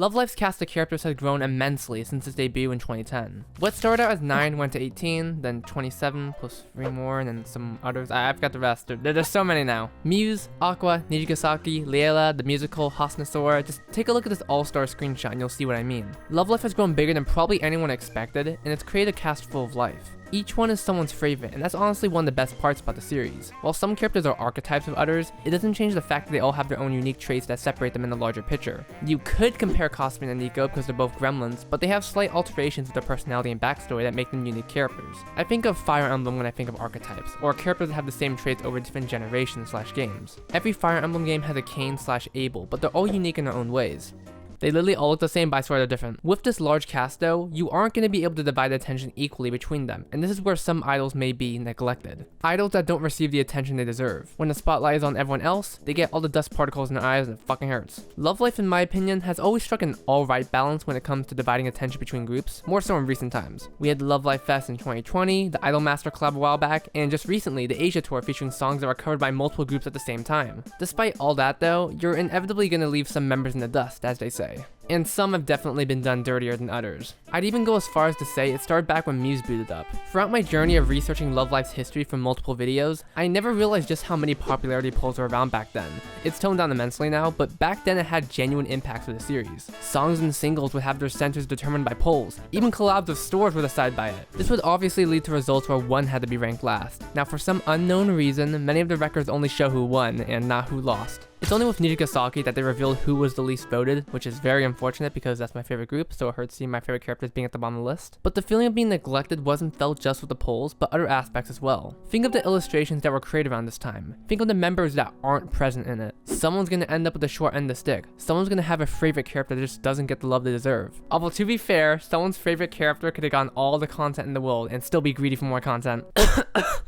Love Life's cast of characters has grown immensely since its debut in 2010. What started out as 9 went to 18, then 27 plus 3 more, and then some others. I've got the rest. There's so many now. Muse, Aqua, Nijigasaki, Leela, the musical, Hasunosora. Just take a look at this all-star screenshot and you'll see what I mean. Love Life has grown bigger than probably anyone expected, and it's created a cast full of life. Each one is someone's favorite, and that's honestly one of the best parts about the series. While some characters are archetypes of others, it doesn't change the fact that they all have their own unique traits that separate them in the larger picture. You could compare Cosmin and Nico because they're both gremlins, but they have slight alterations with their personality and backstory that make them unique characters. I think of Fire Emblem when I think of archetypes, or characters that have the same traits over different generations/games. Every Fire Emblem game has a Cain/Abel, but they're all unique in their own ways. They literally all look the same, but I swear they're different. With this large cast though, you aren't going to be able to divide the attention equally between them, and this is where some idols may be neglected. Idols that don't receive the attention they deserve. When the spotlight is on everyone else, they get all the dust particles in their eyes and it fucking hurts. Love Life, in my opinion, has always struck an alright balance when it comes to dividing attention between groups, more so in recent times. We had the Love Life Fest in 2020, the Idolmaster collab a while back, and just recently, the Asia Tour featuring songs that were covered by multiple groups at the same time. Despite all that though, you're inevitably going to leave some members in the dust, as they say. And some have definitely been done dirtier than others. I'd even go as far as to say it started back when Muse booted up. Throughout my journey of researching Love Life's history from multiple videos, I never realized just how many popularity polls were around back then. It's toned down immensely now, but back then it had genuine impacts for the series. Songs and singles would have their centers determined by polls. Even collabs of stores were decided by it. This would obviously lead to results where one had to be ranked last. Now for some unknown reason, many of the records only show who won and not who lost. It's only with Nijigasaki that they revealed who was the least voted, which is very unfortunate because that's my favorite group, so it hurts seeing my favorite characters being at the bottom of the list. But the feeling of being neglected wasn't felt just with the polls, but other aspects as well. Think of the illustrations that were created around this time. Think of the members that aren't present in it. Someone's gonna end up with the short end of the stick. Someone's gonna have a favorite character that just doesn't get the love they deserve. Although to be fair, someone's favorite character could have gotten all the content in the world and still be greedy for more content.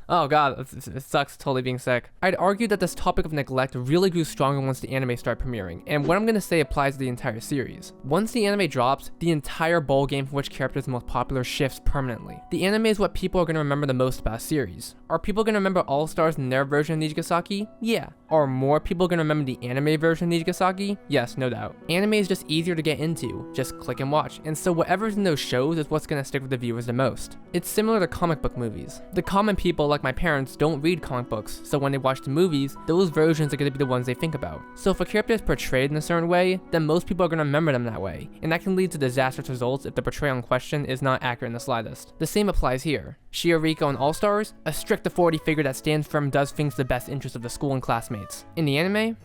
Oh god, it sucks totally being sick. I'd argue that this topic of neglect really grew stronger once the anime started premiering, and what I'm gonna say applies to the entire series. Once the anime drops, the entire ballgame for which character is the most popular shifts permanently. The anime is what people are gonna remember the most about a series. Are people gonna remember All-Stars in their version of Nijigasaki? Yeah. Are more people gonna remember the anime version of Nijigasaki? Yes, no doubt. Anime is just easier to get into, just click and watch, and so whatever's in those shows is what's gonna stick with the viewers the most. It's similar to comic book movies. The common people, like my parents, don't read comic books, so when they watch the movies, those versions are gonna be the ones they think about. So if a character is portrayed in a certain way, then most people are going to remember them that way, and that can lead to disastrous results if the portrayal in question is not accurate in the slightest. The same applies here. Shioriko in All-Stars, a strict authority figure that stands firm and does things for the best interest of the school and classmates. In the anime,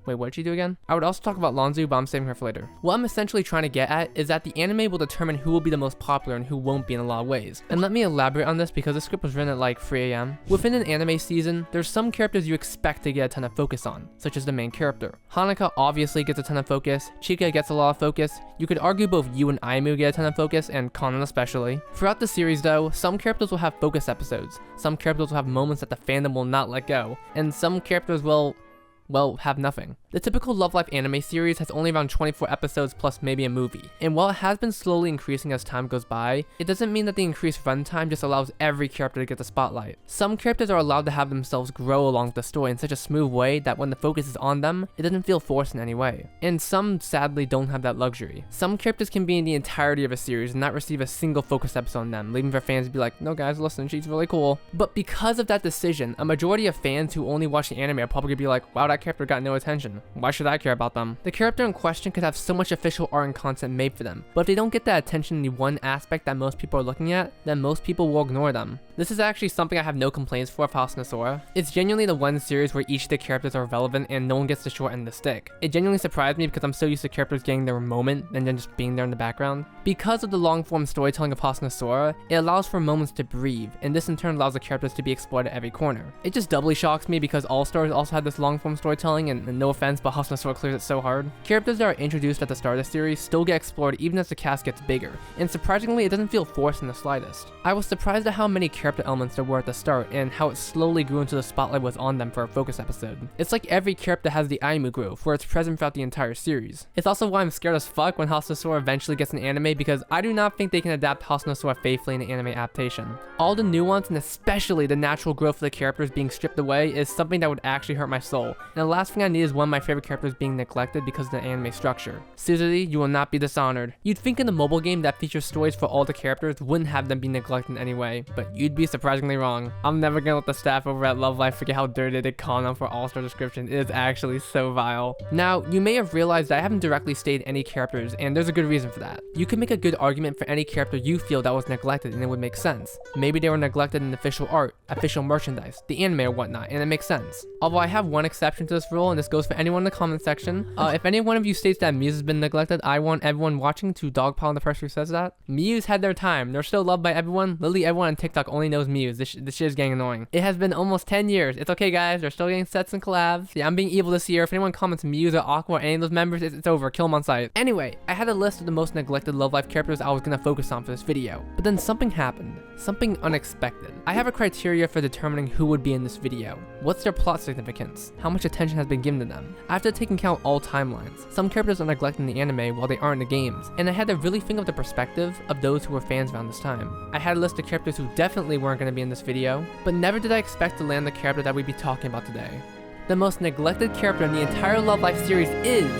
wait, what did she do again? I would also talk about Lonzu, but I'm saving her for later. What I'm essentially trying to get at is that the anime will determine who will be the most popular and who won't be in a lot of ways. And let me elaborate on this because the script was written at like 3 AM. Within an anime season, there's some characters you expect to get a ton of focus on, such as the main character. Hanaka obviously gets a ton of focus, Chika gets a lot of focus, you could argue both Yu and Aimu get a ton of focus, and Kanon especially. Throughout the series though, some characters will have focus episodes, some characters will have moments that the fandom will not let go, and some characters will have nothing. The typical Love Life anime series has only around 24 episodes plus maybe a movie, and while it has been slowly increasing as time goes by, it doesn't mean that the increased runtime just allows every character to get the spotlight. Some characters are allowed to have themselves grow along with the story in such a smooth way that when the focus is on them, it doesn't feel forced in any way. And some sadly don't have that luxury. Some characters can be in the entirety of a series and not receive a single focus episode on them, leaving their fans to be like, no guys, listen, she's really cool. But because of that decision, a majority of fans who only watch the anime are probably gonna be like, wow, that character got no attention. Why should I care about them? The character in question could have so much official art and content made for them, but if they don't get that attention in the one aspect that most people are looking at, then most people will ignore them. This is actually something I have no complaints for Hasunosora. It's genuinely the one series where each of the characters are relevant and no one gets the short end of the stick. It genuinely surprised me because I'm so used to characters getting their moment and then just being there in the background. Because of the long form storytelling of Hasunosora, it allows for moments to breathe, and this in turn allows the characters to be explored at every corner. It just doubly shocks me because All Stars also had this long form storytelling, and no offense, but Hasunosora clears it so hard. Characters that are introduced at the start of the series still get explored even as the cast gets bigger, and surprisingly it doesn't feel forced in the slightest. I was surprised at how many characters character elements there were at the start and how it slowly grew until the spotlight was on them for a focus episode. It's like every character has the Aimu growth, where it's present throughout the entire series. It's also why I'm scared as fuck when Hasunosora eventually gets an anime, because I do not think they can adapt Hasunosora faithfully in an anime adaptation. All the nuance and especially the natural growth of the characters being stripped away is something that would actually hurt my soul. And the last thing I need is one of my favorite characters being neglected because of the anime structure. Suzuri, you will not be dishonored. You'd think in a mobile game that features stories for all the characters wouldn't have them be neglected in any way, but you'd be surprisingly wrong. I'm never gonna let the staff over at Love Live forget how dirty they call them for all-star description. It is actually so vile. Now, you may have realized that I haven't directly stated any characters, and there's a good reason for that. You could make a good argument for any character you feel that was neglected and it would make sense. Maybe they were neglected in official art, official merchandise, the anime or whatnot, and it makes sense. Although I have one exception to this rule, and this goes for anyone in the comment section. If any one of you states that Muse has been neglected, I want everyone watching to dogpile on the person who says that. Muse had their time. They're still loved by everyone. Literally everyone on TikTok only knows Muse. This shit is getting annoying. It has been almost 10 years. It's okay, guys. They're still getting sets and collabs. Yeah, I'm being evil this year. If anyone comments Muse or Aqua or any of those members, it's over. Kill them on sight. Anyway, I had a list of the most neglected Love Live characters I was gonna focus on for this video. But then something happened. Something unexpected. I have a criteria for determining who would be in this video. What's their plot significance? How much attention has been given to them? I have to take into account all timelines. Some characters are neglected in the anime while they aren't in the games, and I had to really think of the perspective of those who were fans around this time. I had a list of characters who definitely weren't going to be in this video, but never did I expect to land the character that we'd be talking about today. The most neglected character in the entire Love Live series is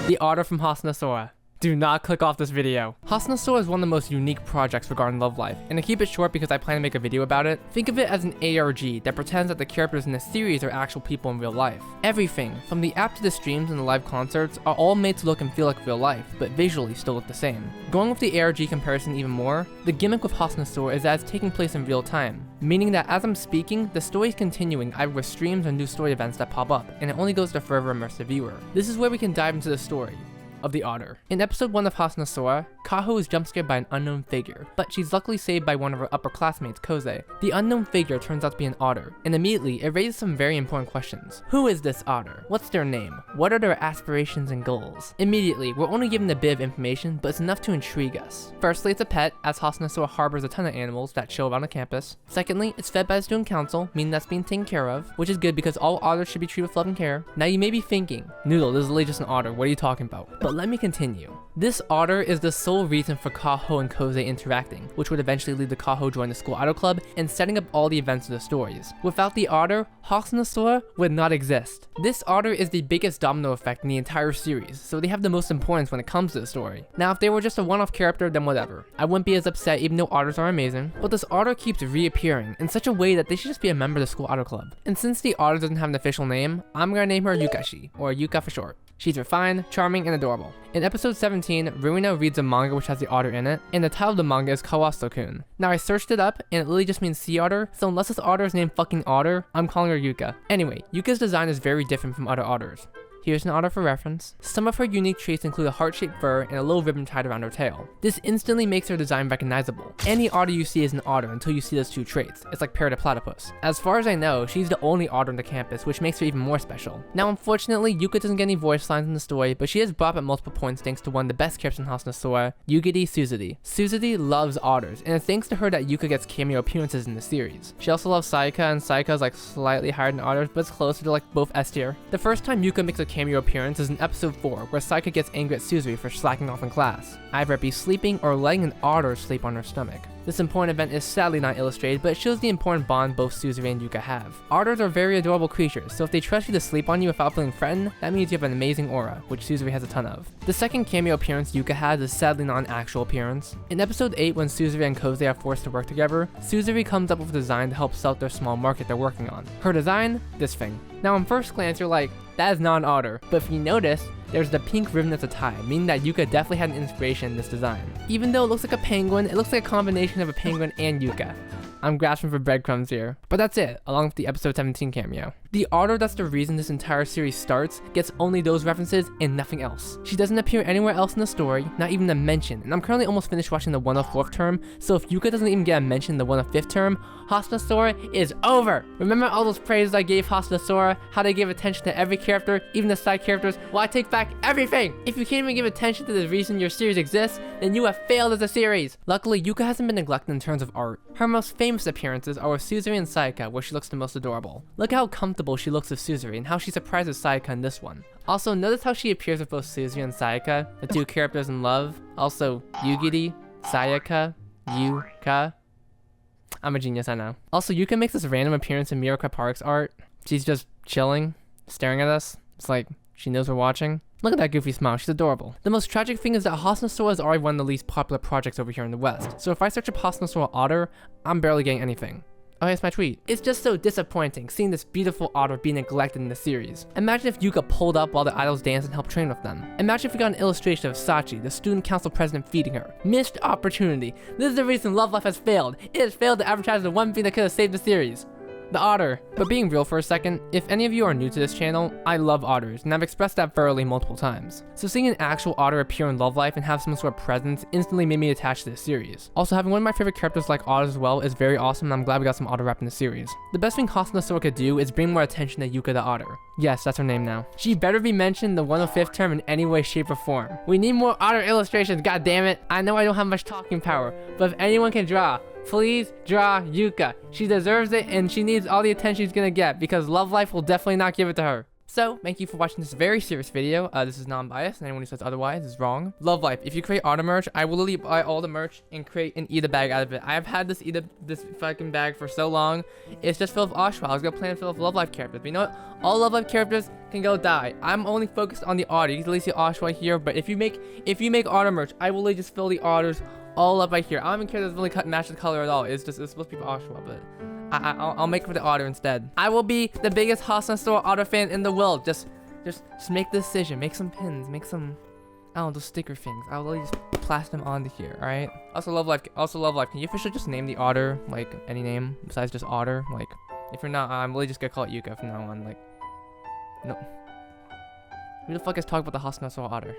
the otter from Hasunosora. Do not click off this video. Hasunosora is one of the most unique projects regarding Love Live, and to keep it short because I plan to make a video about it, think of it as an ARG that pretends that the characters in the series are actual people in real life. Everything, from the app to the streams and the live concerts, are all made to look and feel like real life, but visually still look the same. Going with the ARG comparison even more, the gimmick with Hasunosora is that it's taking place in real time, meaning that as I'm speaking, the story is continuing either with streams or new story events that pop up, and it only goes to further immerse the viewer. This is where we can dive into the story of the otter. In episode 1 of Hasunosora, Kaho is jump scared by an unknown figure, but she's luckily saved by one of her upper classmates, Koze. The unknown figure turns out to be an otter, and immediately it raises some very important questions. Who is this otter? What's their name? What are their aspirations and goals? Immediately, we're only given a bit of information, but it's enough to intrigue us. Firstly, it's a pet, as Hasunosora harbors a ton of animals that chill around the campus. Secondly, it's fed by the student council, meaning that's being taken care of, which is good because all otters should be treated with love and care. Now you may be thinking, Noodle, this is literally just an otter, what are you talking about? But let me continue. This otter is the sole reason for Kaho and Koze interacting, which would eventually lead to Kaho joining the school idol club and setting up all the events of the stories. Without the otter, Hasunosora would not exist. This otter is the biggest domino effect in the entire series, so they have the most importance when it comes to the story. Now, if they were just a one-off character, then whatever. I wouldn't be as upset even though otters are amazing, but this otter keeps reappearing in such a way that they should just be a member of the school idol club. And since the otter doesn't have an official name, I'm gonna name her Yukashi, or Yuka for short. She's refined, charming, and adorable. In episode 17, Ruina reads a manga which has the otter in it, and the title of the manga is Kawaso-kun. Now I searched it up, and it literally just means sea otter, so unless this otter is named fucking Otter, I'm calling her Yuka. Anyway, Yuka's design is very different from other otters. Here's an otter for reference. Some of her unique traits include a heart-shaped fur and a little ribbon tied around her tail. This instantly makes her design recognizable. Any otter you see is an otter until you see those two traits. It's like parrot or platypus. As far as I know, she's the only otter on the campus, which makes her even more special. Now unfortunately, Yuka doesn't get any voice lines in the story, but she is brought up at multiple points thanks to one of the best characters in Hasunosora, Yugiri Suzuri. Suzuri loves otters, and it's thanks to her that Yuka gets cameo appearances in the series. She also loves Sayaka, and Sayaka is like slightly higher than otters, but it's closer to like both S tier. The first time Yuka makes a cameo appearance is in episode 4, where Sayaka gets angry at Suzuri for slacking off in class, either be sleeping or letting an otter sleep on her stomach. This important event is sadly not illustrated, but it shows the important bond both Suzuri and Yuka have. Otters are very adorable creatures, so if they trust you to sleep on you without feeling threatened, that means you have an amazing aura, which Suzuri has a ton of. The second cameo appearance Yuka has is sadly not an actual appearance. In episode 8, when Suzuri and Koze are forced to work together, Suzuri comes up with a design to help sell their small market they're working on. Her design? This thing. Now on first glance you're like, that is not an otter, but if you notice, there's the pink ribbon at the tie, meaning that Yuka definitely had an inspiration in this design. Even though it looks like a penguin, it looks like a combination of a penguin and Yuka. I'm grasping for breadcrumbs here. But that's it, along with the episode 17 cameo. The otter that's the reason this entire series starts gets only those references and nothing else. She doesn't appear anywhere else in the story, not even a mention, and I'm currently almost finished watching the 104th term, so if Yuka doesn't even get a mention in the 105th term, Hasunosora is over! Remember all those praises I gave Hasunosora, how they gave attention to every character, even the side characters? Well, I take back everything! If you can't even give attention to the reason your series exists, then you have failed as a series! Luckily, Yuka hasn't been neglected in terms of art. Her most famous appearances are with Suzuri and Sayaka, where she looks the most adorable. Look how comfortable she looks with Suzuri and how she surprises Sayaka in this one. Also, notice how she appears with both Suzuri and Sayaka, the two characters in love. Also, Yugiri, Sayaka, Yuka. I'm a genius, I know. Also, Yuka makes this random appearance in Miroka Park's art. She's just chilling, staring at us. It's like she knows we're watching. Look at that goofy smile, she's adorable. The most tragic thing is that Hasunosora is already one of the least popular projects over here in the West. So if I search up Hasunosora otter, I'm barely getting anything. Oh, here's my tweet. It's just so disappointing seeing this beautiful otter be neglected in the series. Imagine if Yuka pulled up while the idols danced and helped train with them. Imagine if we got an illustration of Sachi, the student council president, feeding her. Missed opportunity. This is the reason Love Life has failed. It has failed to advertise the one thing that could have saved the series. The otter. But being real for a second, if any of you are new to this channel, I love otters, and I've expressed that thoroughly multiple times. So seeing an actual otter appear in Love Life and have some sort of presence instantly made me attached to this series. Also, having one of my favorite characters like otters as well is very awesome, and I'm glad we got some otter rap in the series. The best thing Hasunosora could do is bring more attention to Yuka the otter. Yes, that's her name now. She better be mentioned in the 105th term in any way, shape, or form. We need more otter illustrations, god damn it. I know I don't have much talking power, but if anyone can draw, please draw Yuka. She deserves it and she needs all the attention she's gonna get because Love Life will definitely not give it to her. So, thank you for watching this very serious video. This is non-biased, and anyone who says otherwise is wrong. Love Life, if you create otter merch, I will literally buy all the merch and create and eat a bag out of it. I have had this fucking bag for so long. It's just filled with Ashwa. I was gonna plan to fill with Love Life characters, but you know what? All Love Life characters can go die. I'm only focused on the otter. You can literally see Ashwa here, but if you make otter merch, I will literally just fill the otters all up right here. I don't even care if it's really match the color at all. It's supposed to be for Ashwa, but I'll make it for the otter instead. I will be the biggest Hasunosora otter fan in the world. Just make the decision. Make some pins. Make some, I don't know, those sticker things. I'll literally just plaster them onto here. All right. Also, Love Life. Can you officially just name the otter like any name besides just otter? Like, if you're not, I'm literally just gonna call it Yuka from now on. Like, no. Who the fuck is talking about the Hasunosora otter?